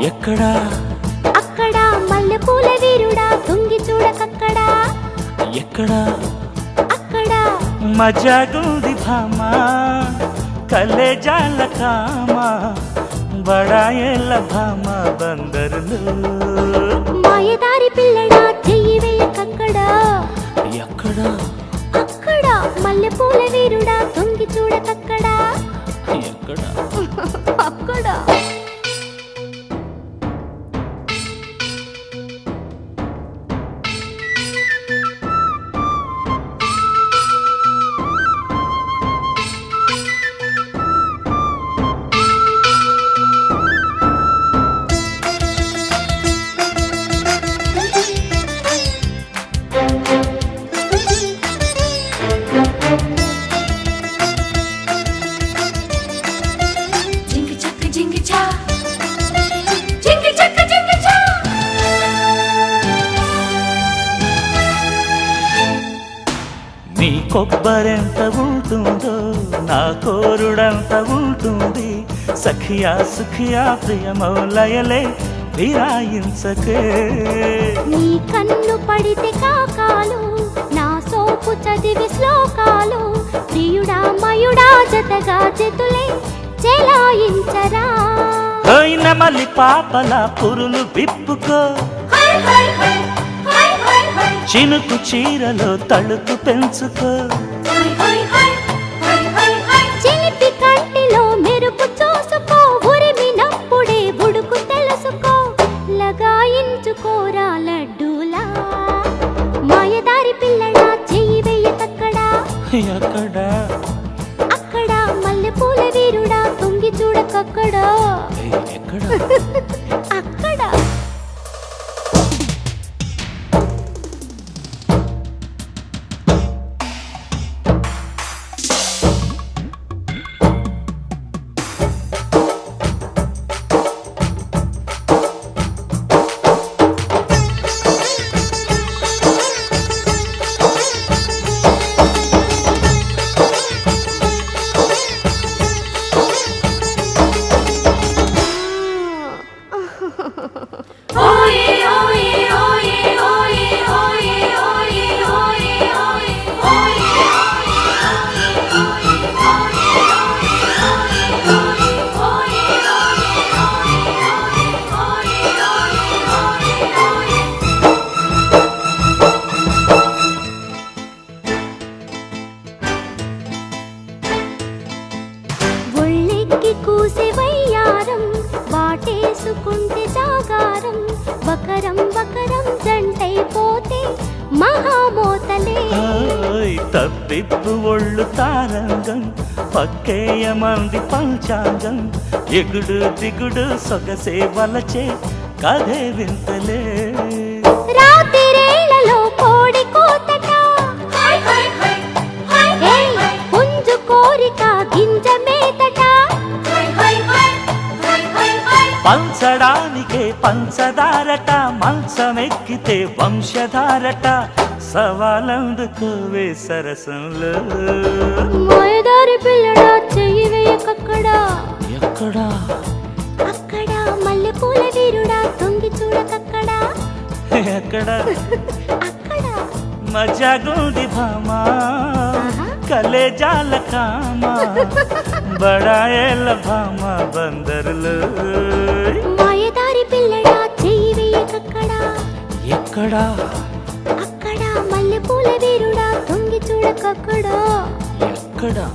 ఎక్కడా అక్కడ మల్లెపూల వీరుడా తొంగి చూడకక్కడా ఎక్కడా అక్కడ మజాగుంది భామా కలేజాల కామా బడాయేళ్ళ భామా బందరులు మాయదారి పిల్లడా చెయ్యి వేయకక్కడా ఎక్కడా అక్కడ మల్లెపూల వీరుడా తొంగి చూడకక్కడా ఎక్కడా అక్కడ నీ కొబ్బరెంత ఉంటుందో నా కోరుడంత ఉంటుంది సఖియా సుఖియా ప్రియమౌలయలే విరాయించకే నీ కన్ను పడితే కాకాలు నా సోపు చదివి శ్లోకాలు ప్రియుడా మయుడా జతగా జతులే చెలాయించరా పోయిన మల్లి పాపల పురులు విప్పుకో చినుకు చీరలో తళుకు పెంచుకో చిలిపి కంటిలో మెరుపు చూసుకో ఉరిమినప్పుడే బుడుకు తెలుసుకో లగాయించుకోరా లడ్డూలా మాయదారి పిల్లడా చెయ్యి వెయ్యకక్కడా ఎక్కడా అక్కడ మల్లెపూల వీరుడా తొంగి చూడకక్కడా ఎక్కడా అక్కడ కూసే వయ్యారం వాటేసుకుంటే జాగారం బకరం బకరం జంటైపోతే మహామోతలే తప్పిప్పు ఒళ్ళు తారంగం పక్కేయమంది పంచాంగం ఎగుడు దిగుడు సొగసే వలచే కథే వింతలే రాత్రిరేళ్లలో కోడి కోతట పుంజు కోరిక గింజ మేతట పంచడానికే పంచదారట మంచమెక్కితే వంశధారట సవాలందుకోవే సరసంలో మాయదారి పిల్లడా చెయ్యి వేయకక్కడా ఎక్కడా అక్కడ మల్లెపూల వీరుడా తొంగి చూడకక్కడా ఎక్కడా అక్కడ మజాగుంది భామా కలేజాల కామా బడాయేళ్ళ భామా బందరులు మాయదారి పిల్లడా చెయ్యి వేయకక్కడా ఎక్కడా అక్కడ మల్లెపూల వీరుడా తొంగి చూడకక్కడా ఎక్కడా